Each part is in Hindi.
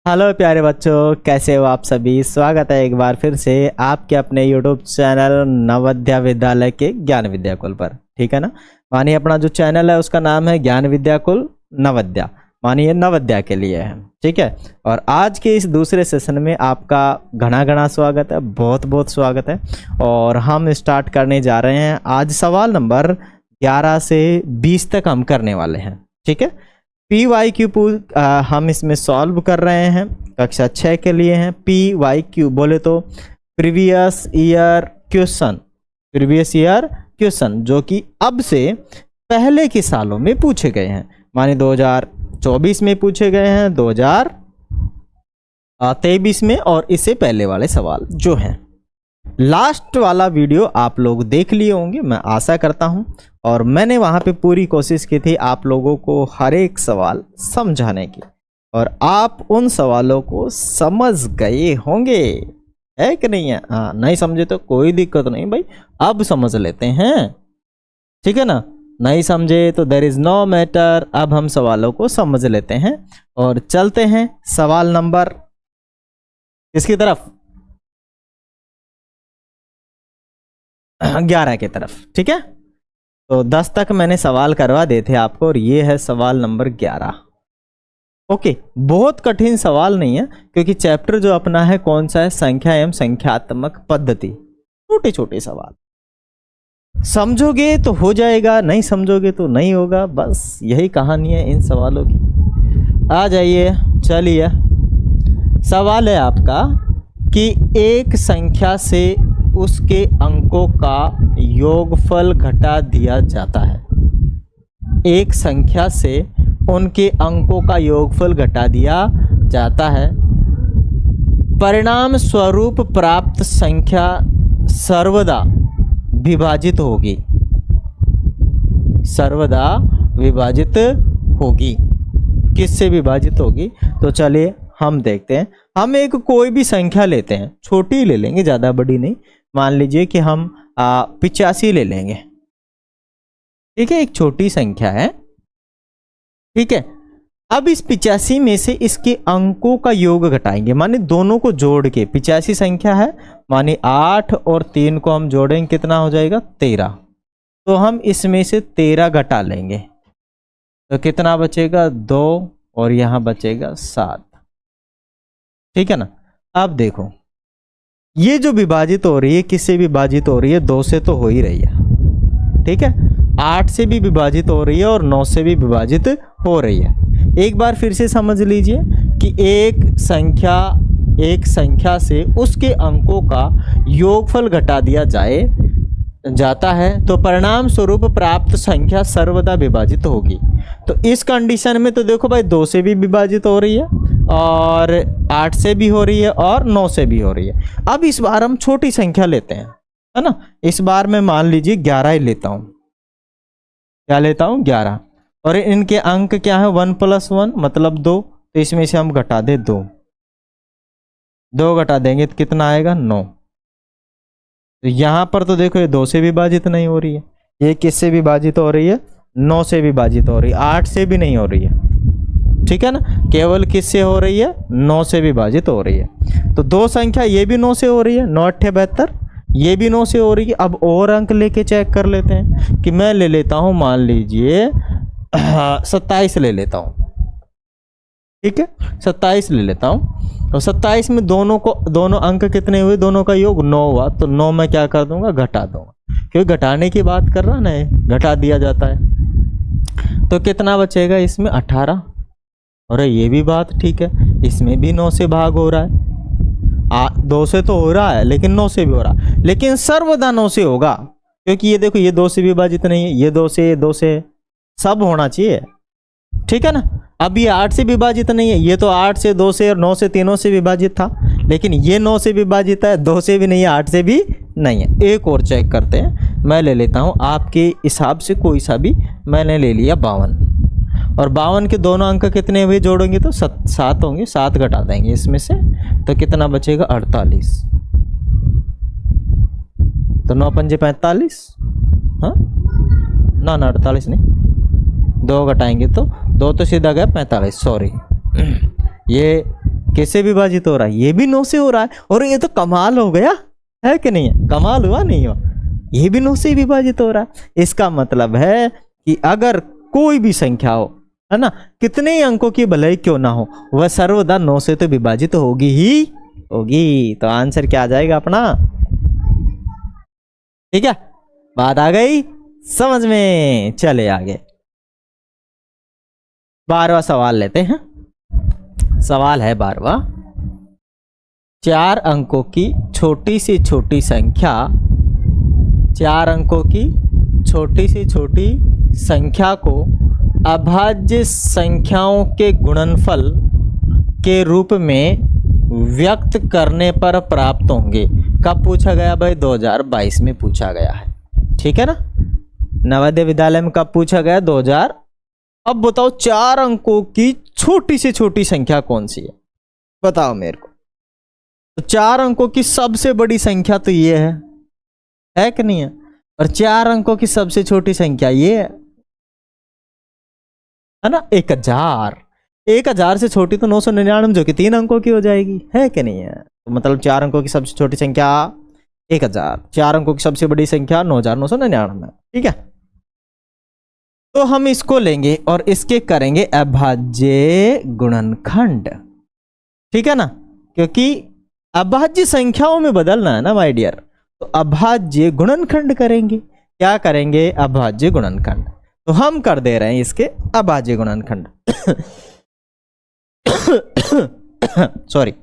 हेलो प्यारे बच्चों, कैसे हो आप सभी। स्वागत है एक बार फिर से आपके अपने YouTube चैनल नवोदय विद्यालय के ज्ञान विद्याकुल पर। ठीक है ना। मानिए अपना जो चैनल है उसका नाम है ज्ञान विद्याकुल नवोदय, मानिए नवोदय के लिए है। ठीक है। और आज के इस दूसरे सेशन में आपका घना घना स्वागत है, बहुत बहुत स्वागत है। और हम स्टार्ट करने जा रहे हैं आज सवाल नंबर 11 से 20 तक हम करने वाले हैं। ठीक है। PYQ हम इसमें सॉल्व कर रहे हैं, कक्षा 6 के लिए हैं। PYQ बोले तो प्रीवियस ईयर क्वेश्चन, जो कि अब से पहले के सालों में पूछे गए हैं। माने 2024 में पूछे गए हैं, 2023 में, और इससे पहले वाले सवाल जो हैं। लास्ट वाला वीडियो आप लोग देख लिए होंगे, मैं आशा करता हूं। और मैंने वहां पे पूरी कोशिश की थी आप लोगों को हर एक सवाल समझाने की, और आप उन सवालों को समझ गए होंगे, है कि नहीं है। हाँ, नहीं समझे तो कोई दिक्कत नहीं भाई, अब समझ लेते हैं। ठीक है ना। नहीं समझे तो देयर इज नो मैटर, अब हम सवालों को समझ लेते हैं और चलते हैं सवाल नंबर किसकी तरफ, 11 की तरफ। ठीक है। तो 10 तक मैंने सवाल करवा दिए थे आपको, और ये है सवाल नंबर 11। ओके, बहुत कठिन सवाल नहीं है, क्योंकि चैप्टर जो अपना है कौन सा है, संख्या एवं संख्यात्मक पद्धति। छोटे छोटे सवाल, समझोगे तो हो जाएगा, नहीं समझोगे तो नहीं होगा। बस यही कहानी है इन सवालों की। आ जाइए, चलिए। सवाल है आपका कि एक संख्या से उसके अंकों का योगफल घटा दिया जाता है। एक संख्या से उनके अंकों का योगफल घटा दिया जाता है। परिणाम स्वरूप प्राप्त संख्या सर्वदा विभाजित होगी, सर्वदा विभाजित होगी। किससे विभाजित होगी, तो चलिए हम देखते हैं। हम एक कोई भी संख्या लेते हैं, छोटी ले लेंगे, ज़्यादा बड़ी नहीं। मान लीजिए कि हम 85 ले लेंगे। ठीक है, एक छोटी संख्या है। ठीक है। अब इस 85 में से इसके अंकों का योग घटाएंगे, माने दोनों को जोड़ के। 85 संख्या है, माने 8 और 3 को हम जोड़ेंगे, कितना हो जाएगा, 13। तो हम इसमें से 13 घटा लेंगे, तो कितना बचेगा, 2, और यहाँ बचेगा 7। ठीक है ना। अब देखो, ये जो विभाजित हो रही है, किससे विभाजित हो रही है, 2 से तो हो ही रही है। ठीक है। 8 से भी विभाजित हो रही है और 9 से भी विभाजित हो रही है। एक बार फिर से समझ लीजिए कि एक संख्या से उसके अंकों का योगफल घटा दिया जाता है, तो परिणाम स्वरूप प्राप्त संख्या सर्वदा विभाजित होगी। तो इस कंडीशन में तो देखो भाई, 2 से भी विभाजित हो रही है, और 8 से भी हो रही है, और 9 से भी हो रही है। अब इस बार हम छोटी संख्या लेते हैं, है ना। इस बार मैं मान लीजिए 11 ही लेता हूं। क्या लेता हूं, 11। और इनके अंक क्या है, 1 + 1 मतलब 2। तो इसमें से हम घटा दे 2 घटा देंगे तो कितना आएगा, 9। तो यहां पर तो देखो, ये 2 से विभाजित नहीं हो रही है, ये किससे विभाजित हो रही है, 9 से विभाजित हो रही है, 8 से भी नहीं हो रही है। ठीक है ना। केवल किससे हो रही है, 9 से विभाजित हो रही है। तो 2 संख्या ये भी 9 से हो रही है, 9 × 8 = 72, ये भी 9 से हो रही है। अब और अंक लेके चेक कर लेते हैं कि मैं ले लेता हूं, मान लीजिए 27 ले लेता हूं। ठीक है, 27 ले लेता हूं। और 27 में दोनों अंक कितने हुए, दोनों का योग 9 हुआ। तो 9 में क्या कर दूंगा, घटा दूंगा, क्योंकि घटाने की बात कर रहा ना, घटा दिया जाता है। तो कितना बचेगा इसमें, 18। और ये भी बात ठीक है, इसमें भी 9 से भाग हो रहा है। 2 से तो हो रहा है, लेकिन 9 से भी हो रहा है, लेकिन सर्वदा 9 से होगा, क्योंकि ये देखो, ये 2 से विभाजित नहीं है, ये 2 से सब होना चाहिए। ठीक है ना। अब ये 8 से विभाजित नहीं है, ये तो 8 से, 2 से और 9 से, तीनों से विभाजित था, लेकिन ये 9 से विभाजित है, 2 से भी नहीं है, 8 से भी नहीं है। एक और चेक करते हैं, मैं ले लेता हूँ आपके हिसाब से कोई सा भी। मैंने ले लिया 52, और 52 के दोनों अंक कितने हुए, जोड़ेंगे तो 7 होंगे, 7 घटा देंगे इसमें से, तो कितना बचेगा, 48। तो 9 × 5 = 45। हाँ ना, 48 नहीं, 2 घटाएंगे तो 2 तो सीधा गया 45, सॉरी। ये किससे विभाजित हो रहा है? ये भी 9 से हो रहा है। और ये तो कमाल हो गया, है कि नहीं है? कमाल हुआ नहीं हुआ? ये भी 9 से विभाजित हो रहा है। इसका मतलब है कि अगर कोई भी संख्या हो, है ना, कितने ही अंकों की भले ही क्यों ना हो, वह सर्वदा 9 से तो विभाजित होगी ही होगी। तो आंसर क्या आ जाएगा अपना? ठीक है, बात आ गई समझ में। चले आगे 12वां सवाल लेते हैं। सवाल है 12वां। 4 अंकों की छोटी से छोटी संख्या, 4 अंकों की छोटी से छोटी संख्या को अभाज्य संख्याओं के गुणनफल के रूप में व्यक्त करने पर प्राप्त होंगे। कब पूछा गया भाई? 2022 में पूछा गया है। ठीक है ना, नवोदय विद्यालय में कब पूछा गया? 2000। अब बताओ 4 अंकों की छोटी से छोटी संख्या कौन सी है? बताओ मेरे को। तो 4 अंकों की सबसे बड़ी संख्या तो ये है कि नहीं है? और 4 अंकों की सबसे छोटी संख्या ये है ना, 1000। 1000 से छोटी तो 999 जो कि 3 अंकों की हो जाएगी, है कि नहीं है? तो मतलब 4 अंकों की सबसे छोटी संख्या 1000, 4 अंकों की सबसे बड़ी संख्या 9999। ठीक है, तो हम इसको लेंगे और इसके करेंगे अभाज्य गुणनखंड। ठीक है ना, क्योंकि अभाज्य संख्याओं में बदलना है ना माय डियर, तो अभाज्य गुणनखंड करेंगे। क्या करेंगे? अभाज्य गुणनखंड। तो हम कर दे रहे हैं इसके अभाज्य गुणनखंड। सॉरी,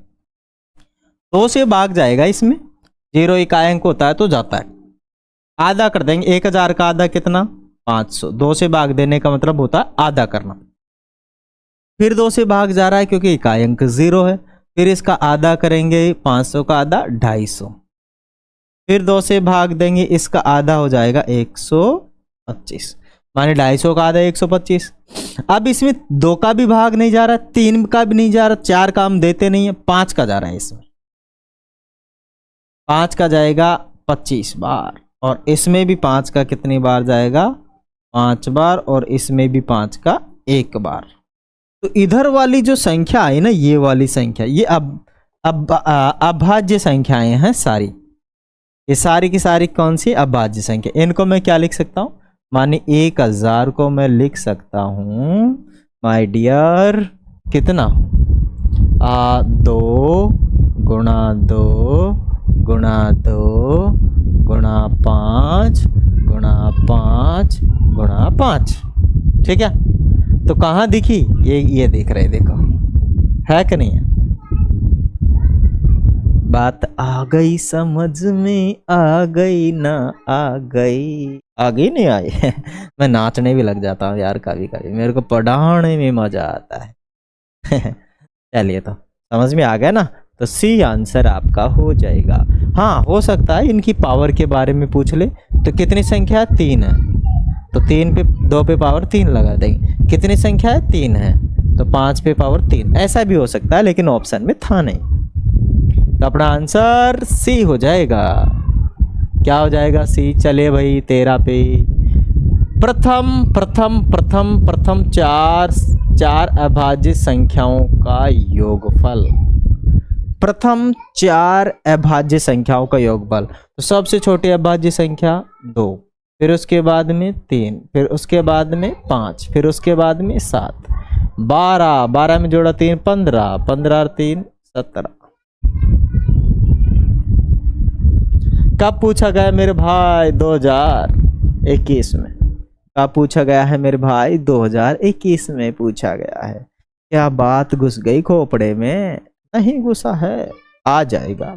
2 से भाग जाएगा इसमें, 0 इकाई अंक होता है तो जाता है। आधा कर देंगे, 1000 का आधा कितना? 500। 2 से भाग देने का मतलब होता है आधा करना। फिर 2 से भाग जा रहा है क्योंकि इकाई अंक 0 है। फिर इसका आधा करेंगे, 500 का आधा 250। फिर 2 से भाग देंगे, इसका आधा हो जाएगा 125, माने 250 का आधा 125। अब इसमें 2 का भी भाग नहीं जा रहा, 3 का भी नहीं जा रहा, 4 का हम देते नहीं है, 5 का जा रहा है। इसमें 5 का जाएगा 25 बार, और इसमें भी 5 का कितनी बार जाएगा? 5 बार, और इसमें भी 5 का 1 बार। तो इधर वाली जो संख्या है ना, ये वाली संख्या, ये अभाज्य संख्याएं हैं सारी। ये सारी की सारी कौन सी? अभाज्य संख्या। इनको मैं क्या लिख सकता हूं? माने 1000 को मैं लिख सकता हूं माय डियर कितना? 2 गुणा 2 गुणा 2 गुणा 5 गुणा 5 गुणा 5। ठीक है, तो कहाँ दिखी? ये देख रहे, देखो, है कि नहीं है? बात आ गई समझ में, आ गई ना आ गई, आ गई नहीं आई? मैं नाचने भी लग जाता हूँ यार कभी कभी, मेरे को पढ़ाने में मजा आता है। चलिए, तो समझ में आ गया ना? तो सी आंसर आपका हो जाएगा। हाँ, हो सकता है इनकी पावर के बारे में पूछ ले। तो कितनी संख्या है? 3 है, तो 3 पे 2 पे पावर 3 लगा देंगे। कितनी संख्या है? 3 है, तो 5 पे पावर 3। ऐसा भी हो सकता है, लेकिन ऑप्शन में था नहीं। तो अपना आंसर सी हो जाएगा। क्या हो जाएगा? सी। चले भाई 13 पे। प्रथम चार अभाज्य संख्याओं का योगफल। प्रथम 4 अभाज्य संख्याओं का योगफल। तो सबसे छोटी अभाज्य संख्या 2, फिर उसके बाद में 3, फिर उसके बाद में 5, फिर उसके बाद में 7, 12 में जोड़ा 3 15, 15 और 3 17। कब पूछा गया मेरे भाई? 2021 में। कब पूछा गया है मेरे भाई? 2021 में पूछा गया है। क्या बात घुस गई खोपड़े में? नहीं घुसा है, आ जाएगा।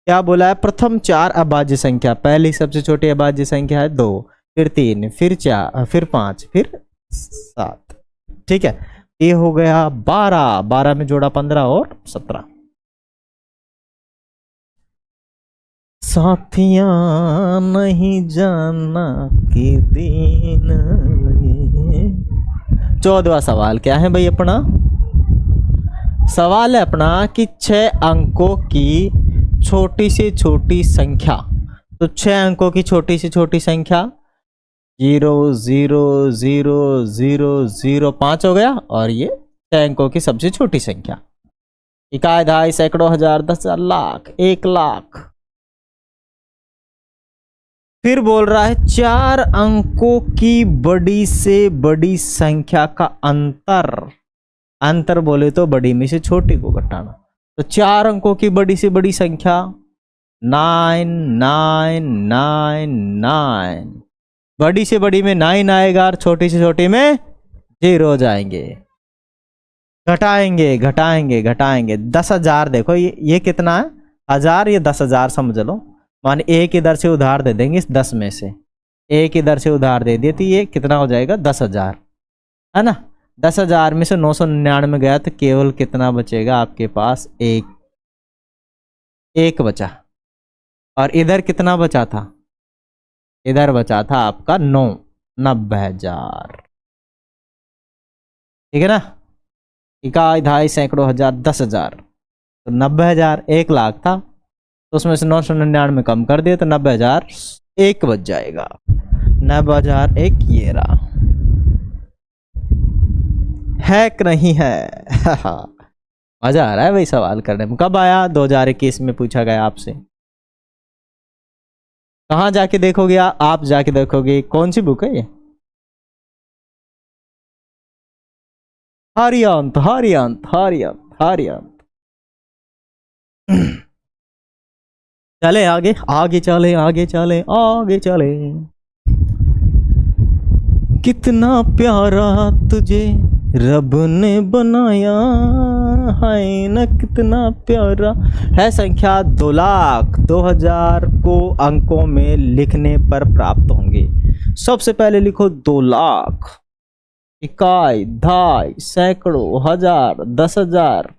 क्या बोला है? प्रथम 4 अभाज्य संख्या। पहली सबसे छोटी अभाज्य संख्या है 2, फिर 3, फिर 4, फिर 5, फिर 7। ठीक है, ये हो गया 12, 12 में जोड़ा 15 और 17। साथियां नहीं जाना कि दिन। 14वां सवाल क्या है भाई अपना? सवाल है अपना कि 6 अंकों की छोटी से छोटी संख्या। तो 6 अंकों की छोटी से छोटी संख्या 0 0 0 0 0 5 हो गया, और ये 6 अंकों की सबसे छोटी संख्या। इकाई, दहाई, सैकड़ों, हजार, 10,000, लाख, 1,00,000। फिर बोल रहा है 4 अंकों की बड़ी से बड़ी संख्या का अंतर। अंतर बोले तो बड़ी में से छोटी को घटाना। तो 4 अंकों की बड़ी से बड़ी संख्या 9999। बड़ी से बड़ी में 9 आएगा और छोटी से छोटी में 0 जाएंगे। घटाएंगे घटाएंगे घटाएंगे। 10,000 देखो ये कितना है, 1000, ये 10,000 समझ लो। मान एक इधर से उधार दे देंगे इस 10 में से, एक इधर से उधार दे दिए तो ये कितना हो जाएगा 10,000, है ना। 10,000 में से 999 गया तो केवल कितना बचेगा आपके पास, एक बचा। और इधर कितना बचा था, इधर बचा था आपका 90,000। ठीक है ना। इकाई, दहाई, सैकड़ों, हजार, 10,000। तो 90,000 1,00,000 था, तो उसमें से 999 कम कर दिए तो 90,000 एक बच जाएगा। 90,001 ये रहा। है कि नहीं है? मजा आ रहा है भाई सवाल करने में। कब आया? 2021 में पूछा गया आपसे। कहाँ जाके देखोगे आप जाके देखोगे, कौन सी बुक है ये? हरियंत हरियंत हरियंत हरियंत। चले आगे, आगे चले, आगे चले, आगे चले। कितना प्यारा तुझे रब ने बनाया है ना, कितना प्यारा है। संख्या 2,02,000 को अंकों में लिखने पर प्राप्त होंगे। सबसे पहले लिखो 2,00,000। इकाई, दहाई, सैकड़ों, हजार, 10,000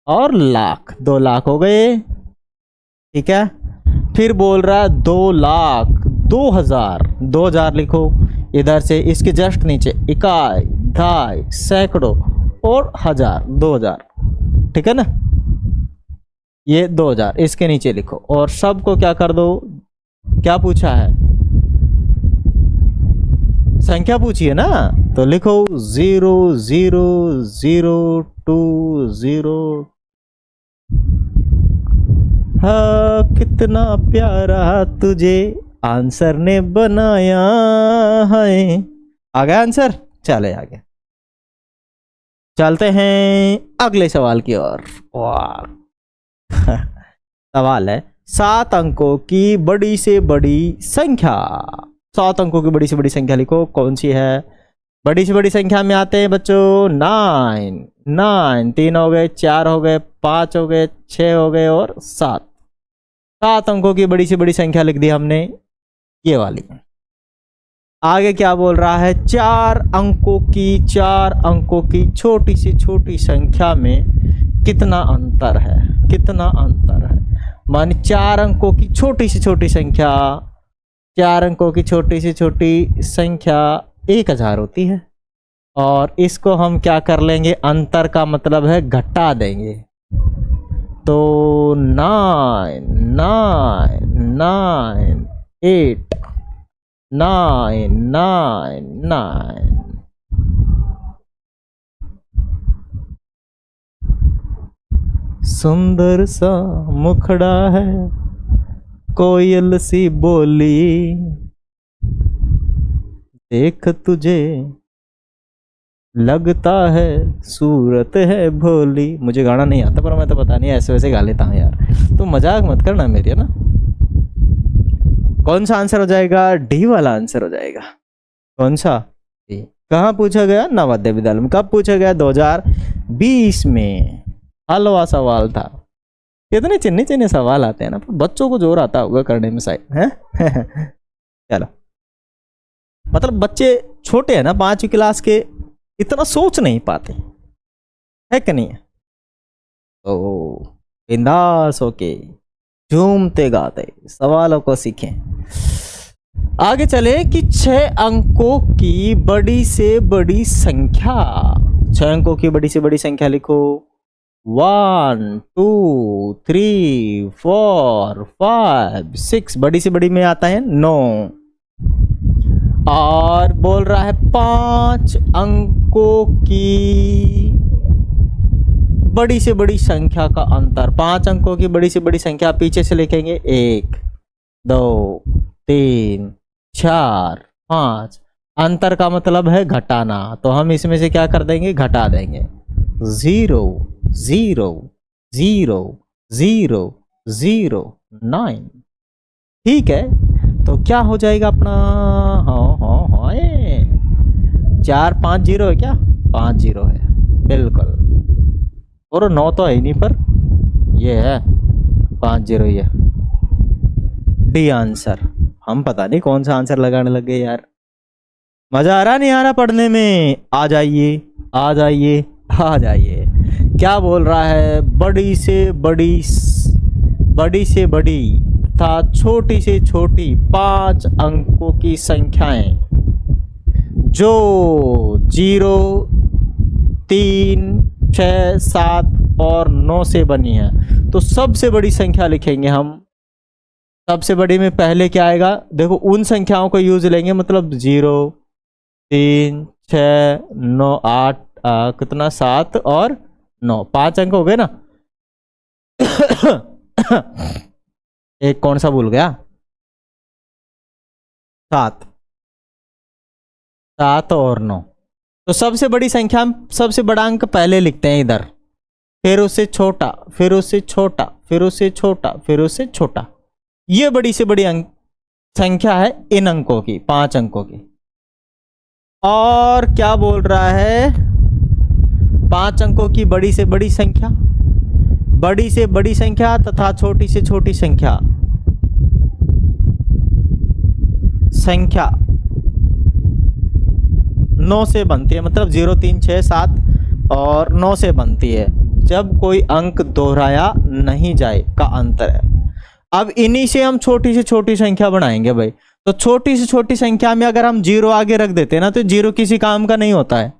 और लाख। 2,00,000 हो गए। ठीक है। फिर बोल रहा है 2,02,000। 2,000 लिखो इधर से, इसके जस्ट नीचे इकाई, दहाई, सैकड़ों और हजार, 2,000। ठीक है ना। ये 2,000 इसके नीचे लिखो और सबको क्या कर दो, क्या पूछा है, संख्या पूछी है ना, तो लिखो 0,0,0,2,0। हाँ, कितना प्यारा तुझे आंसर ने बनाया है। आ गया आंसर? चले आगे चलते हैं अगले सवाल की ओर। वाह सवाल है 7 अंकों की बड़ी से बड़ी संख्या। 7 अंकों की बड़ी से बड़ी संख्या लिखो। कौन सी है? बड़ी से बड़ी संख्या में आते हैं बच्चों 9। 3 हो गए, 4 हो गए, 5 हो गए, 6 हो गए और 7। 7 अंकों की बड़ी से बड़ी संख्या लिख दी हमने, ये वाली। आगे क्या बोल रहा है? 4 अंकों की छोटी से छोटी संख्या में कितना अंतर है, कितना अंतर है। मान 4 अंकों की छोटी से छोटी संख्या, 4 अंकों की छोटी से छोटी संख्या 1,000 होती है। और इसको हम क्या कर लेंगे, अंतर का मतलब है घटा देंगे। तो 9 9 9 8 9 9 9। सुंदर सा मुखड़ा है, कोयल सी बोली, देख तुझे लगता है सूरत है भोली। मुझे गाना नहीं आता पर मैं तो पता नहीं ऐसे वैसे गा लेता हूँ यार, तो मजाक मत करना मेरी, है ना। कौन सा आंसर हो जाएगा? डी वाला आंसर हो जाएगा। कौन सा? डी। कहाँ पूछा गया? नवोदय विद्यालय में। कब पूछा गया? 2020 में। हलवा सवाल था। कितने चिन्ने चिन्ने सवाल आते हैं ना, पर बच्चों को जोर आता होगा करने में शायद, है। चलो, मतलब बच्चे छोटे हैं ना, 5वीं क्लास के, इतना सोच नहीं पाते, है कि नहीं? तो बिंदास होके झूमते गाते सवालों को सीखें। आगे चले कि 6 अंकों की बड़ी से बड़ी संख्या। 6 अंकों की बड़ी से बड़ी संख्या लिखो। 1 2 3 4 5 6। बड़ी से बड़ी में आता है 9। और बोल रहा है 5 अंकों की बड़ी से बड़ी संख्या का अंतर, 5 अंकों की बड़ी से बड़ी संख्या पीछे से लिखेंगे 1 2 3 4 5। अंतर का मतलब है घटाना, तो हम इसमें से क्या कर देंगे, घटा देंगे। 0 0 0 0 0 9। ठीक है, तो क्या हो जाएगा अपना, हाँ हाँ हाँ 4 5 0 है क्या, 5 0 है बिल्कुल। और 9 तो है ही नहीं, पर ये है 5 0 ये डी आंसर। हम पता नहीं कौन सा आंसर लगाने लगे यार। मजा आ रहा नहीं आ रहा पढ़ने में? आ जाइए आ जाइए आ जाइए। क्या बोल रहा है, बड़ी से बड़ी तथा छोटी से छोटी 5 अंकों की संख्याएं जो 0 3 6 7 और 9 से बनी है, तो सबसे बड़ी संख्या लिखेंगे हम। सबसे बड़ी में पहले क्या आएगा, देखो उन संख्याओं को यूज लेंगे, मतलब 0 3 6 9 8 कितना 7 और 9, 5 अंक हो गए ना। एक कौन सा भूल गया, 7 और 9। तो सबसे बड़ी संख्या, सबसे बड़ा अंक पहले लिखते हैं इधर, फिर उससे छोटा, फिर उससे छोटा, फिर उससे छोटा, फिर उससे छोटा। ये बड़ी से बड़ी संख्या है इन अंकों की, 5 अंकों की। और क्या बोल रहा है, 5 अंकों की बड़ी से बड़ी संख्या, बड़ी से बड़ी संख्या तथा छोटी से छोटी संख्या 9 से बनती है, मतलब 0 3 6 7 और 9 से बनती है जब कोई अंक दोहराया नहीं जाए का अंतर है। अब इन्हीं से हम छोटी से छोटी संख्या बनाएंगे भाई। तो छोटी से छोटी संख्या में अगर हम 0 आगे रख देते हैं ना, तो 0 किसी काम का नहीं होता है,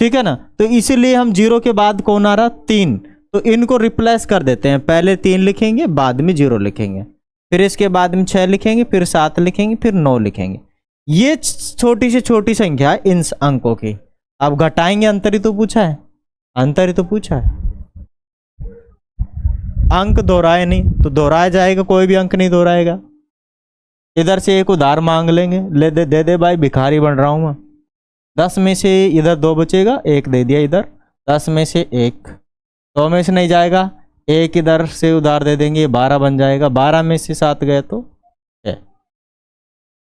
ठीक है ना। तो इसीलिए हम 0 के बाद कौन आ रहा, 3, तो इनको रिप्लेस कर देते हैं। पहले 3 लिखेंगे, बाद में 0 लिखेंगे, फिर इसके बाद में 6 लिखेंगे, फिर 7 लिखेंगे, फिर 9 लिखेंगे। ये छोटी से छोटी संख्या है इन अंकों की। अब घटाएंगे, अंतर ही तो पूछा है, अंतर ही तो पूछा है। अंक दोहराए नहीं तो दोहराया जाएगा, कोई भी अंक नहीं दोहराएगा। इधर से एक उधार मांग लेंगे, ले दे दे भाई, भिखारी बन रहा हूं मैं। 10 में से इधर 2 बचेगा, 1 दे दिया इधर, 10 में से 1, 100 में से नहीं जाएगा, 1 इधर से उधार दे देंगे, 12 बन जाएगा। 12 में से 7 गए तो 6,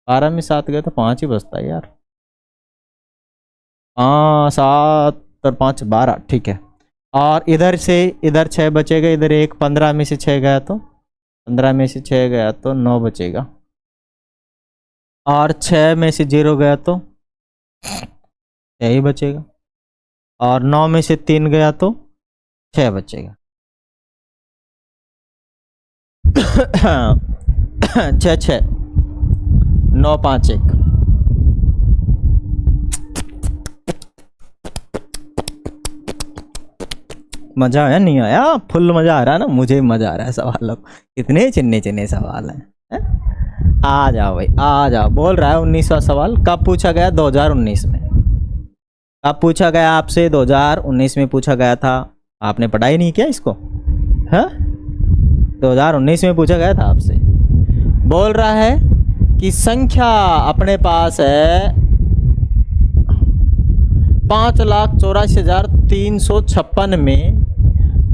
12 में 7 गए तो 5 ही बचता है यार। 7 और 5 12, ठीक है। और इधर से इधर 6 बचेगा, इधर 1, 15 में से 6 गया तो 15 में से 6 गया तो 9 बचेगा, और 6 में से 0 गया तो 6 ही बचेगा, और 9 में से 3 गया तो 6 बचेगा। 6 6 9 5 1। मजा आया नहीं आया? फुल मजा आ रहा है ना, मुझे मजा आ रहा है। सवालों कितने चिन्ने चिन्ने सवाल हैं है? आ जाओ भाई आ जाओ। बोल रहा है 19वां सवाल कब पूछा गया, 2019 में। कब पूछा गया आपसे, 2019 में पूछा गया था। आपने पढ़ाई नहीं किया इसको, है? 2019 में पूछा गया था आपसे। बोल रहा है कि संख्या अपने पास है 5,84,356 में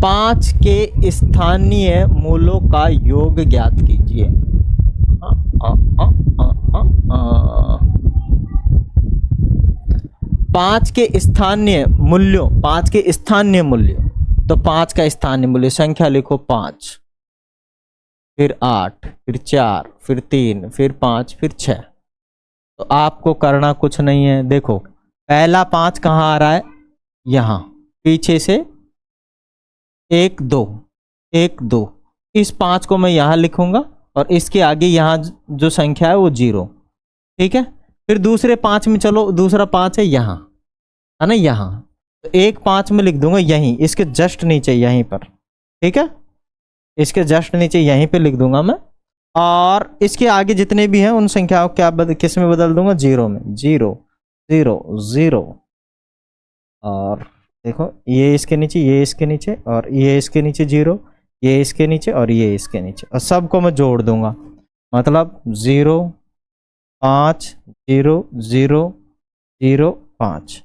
5 के स्थानीय मूलों का योग ज्ञात कीजिए। 5 के स्थानीय मूल्यों, 5 के स्थानीय मूल्यों, तो 5 का स्थानीय मूल्य संख्या लिखो 5, फिर 8, फिर 4, फिर 3, फिर 5, फिर 6। तो आपको करना कुछ नहीं है। देखो पहला 5 कहाँ आ रहा है, यहाँ पीछे से 1 2 1 2, इस 5 को मैं यहाँ लिखूंगा और इसके आगे यहाँ जो संख्या है वो 0, ठीक है। फिर दूसरे 5 में चलो, दूसरा 5 है यहाँ, है ना, यहाँ। तो एक 5 में लिख दूंगा यहीं, इसके जस्ट नीचे यहीं पर, ठीक है, इसके जस्ट नीचे यहीं पे लिख दूंगा मैं। और इसके आगे जितने भी हैं उन संख्याओं को क्या किस में बदल दूंगा, 0 में। 0 0 0 और देखो ये इसके नीचे, ये इसके नीचे, और ये इसके नीचे 0, ये इसके नीचे और ये इसके नीचे, और सबको मैं जोड़ दूंगा। मतलब 0 5 0 0 0 5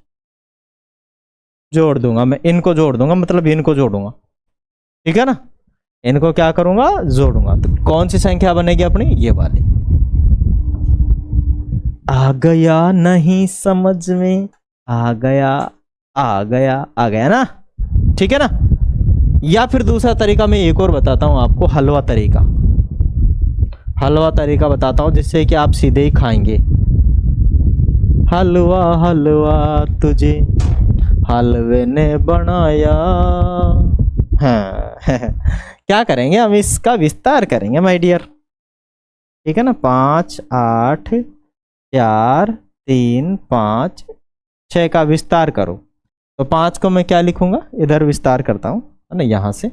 जोड़ दूंगा मैं, इनको जोड़ दूंगा, मतलब इनको जोड़ूंगा, ठीक है ना। इनको क्या करूंगा, जोड़ूंगा। तो कौन सी संख्या बनेगी अपनी, ये वाली। आ गया नहीं समझ में, आ गया आ गया आ गया ना, ठीक है ना। या फिर दूसरा तरीका मैं एक और बताता हूं आपको, हलवा तरीका। हलवा तरीका बताता हूं जिससे कि आप सीधे ही खाएंगे। हलवा हलवा तुझे हलवे ने बनाया। हाँ क्या करेंगे हम, इसका विस्तार करेंगे माय डियर, ठीक है ना। 5 8 4 3 5 6 का विस्तार करो। तो 5 को मैं क्या लिखूंगा, इधर विस्तार करता हूं, है ना, यहां से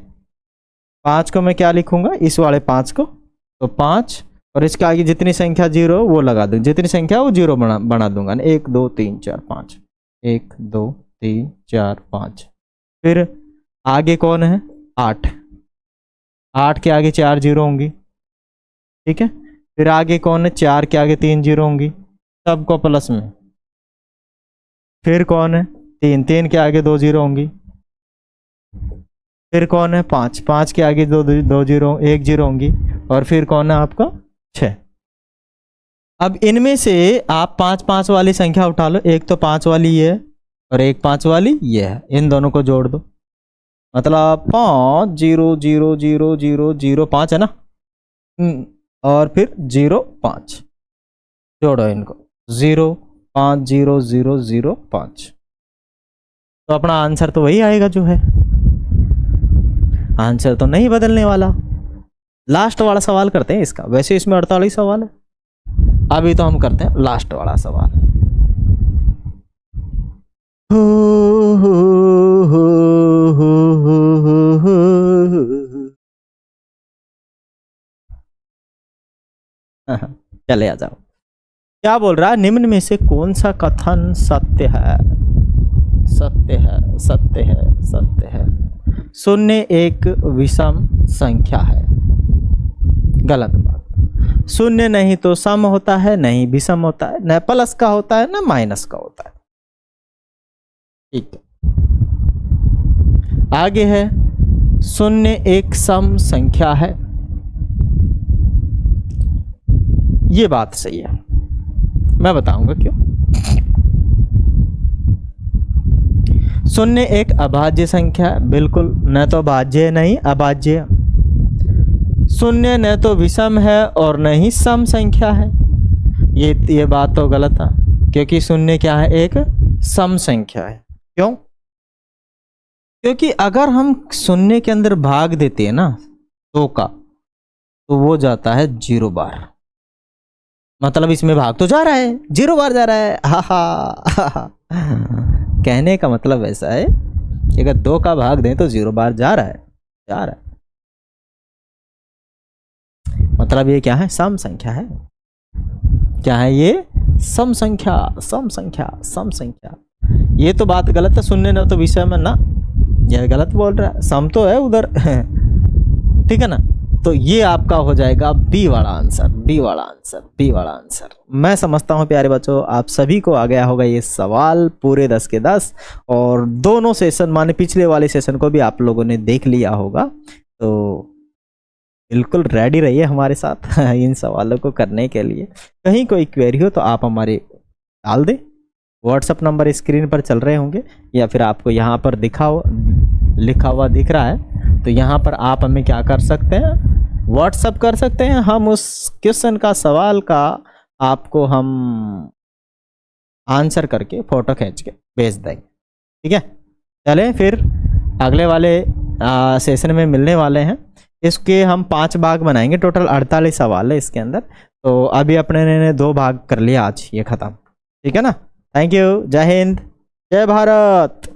5 को मैं क्या लिखूंगा, इस वाले 5 को, तो 5 और इसके आगे जितनी संख्या 0 वो लगा दूँ, जितनी संख्या वो 0 बना दूंगा। 1 2 3 4 5, 1 2 3 4 5। फिर आगे कौन है, 8, 8 के आगे 4 0 होंगी, ठीक है। फिर आगे कौन है, 4 के आगे 3 0 होंगी, सबको प्लस में। फिर कौन है, 3, 3 के आगे 2 0 होंगी। फिर कौन है, 5, 5 के आगे 2 0 1 0 होंगी। और फिर कौन है आपका 6। अब इनमें से आप 5 5 वाली संख्या उठा लो, एक तो 5 वाली ये है और एक 5 वाली ये है, इन दोनों को जोड़ दो। मतलब 5 0 0 0 0 0 5 है ना, और फिर 0 5 जोड़ो इनको, 0 5 0 0 0 5। तो अपना आंसर तो वही आएगा जो है, आंसर तो नहीं बदलने वाला। लास्ट वाला सवाल करते हैं इसका, वैसे इसमें 48 सवाल है, अभी तो हम करते हैं लास्ट वाला सवाल। चले आ जाओ। क्या बोल रहा है, निम्न में से कौन सा कथन सत्य है, सत्य है, सत्य है, सत्य है। 0 एक विषम संख्या है, गलत बात। 0 नहीं तो सम होता है, नहीं विषम होता है, न प्लस का होता है न माइनस का होता है, ठीक है। आगे है 0 एक सम संख्या है, ये बात सही है, मैं बताऊंगा क्यों। 0 एक अभाज्य संख्या है, बिल्कुल, न तो भाज्य नहीं अभाज्य। 0 न तो विषम है और न ही सम संख्या है, ये बात तो गलत है, क्योंकि 0 क्या है, एक सम संख्या है। क्यों, क्योंकि अगर हम 0 के अंदर भाग देते हैं ना 2 का, तो वो जाता है 0 बार, मतलब इसमें भाग तो जा रहा है, 0 बार जा रहा है। हा कहने का मतलब ऐसा है कि अगर 2 का भाग दें तो 0 बार जा रहा है, जा रहा है, मतलब ये क्या है, सम संख्या है। क्या है ये, सम संख्या, सम संख्या, सम संख्या। ये तो बात गलत है, 0 न तो विषय में ना, यह गलत बोल रहा है, सम तो है उधर ठीक है ना। तो ये आपका हो जाएगा बी वाला आंसर, बी वाला आंसर, बी वाला आंसर। मैं समझता हूँ प्यारे बच्चों आप सभी को आ गया होगा ये सवाल पूरे 10 के 10, और दोनों सेशन माने पिछले वाले सेशन को भी आप लोगों ने देख लिया होगा। तो बिल्कुल रेडी रहिए हमारे साथ इन सवालों को करने के लिए। कहीं कोई क्वेरी हो तो आप हमारे डाल दें, व्हाट्सअप नंबर स्क्रीन पर चल रहे होंगे, या फिर आपको यहाँ पर लिखा हुआ दिख रहा है, तो यहाँ पर आप हमें क्या कर सकते हैं, व्हाट्सअप कर सकते हैं। हम उस क्वेश्चन का, सवाल का आपको हम आंसर करके फ़ोटो खींच के भेज देंगे, ठीक है। चलें फिर अगले वाले सेशन में मिलने वाले हैं। इसके हम 5 भाग बनाएंगे, टोटल 48 सवाल है इसके अंदर। तो अभी अपने ने 2 भाग कर लिया, आज ये ख़त्म, ठीक है ना। थैंक यू, जय हिंद, जय भारत।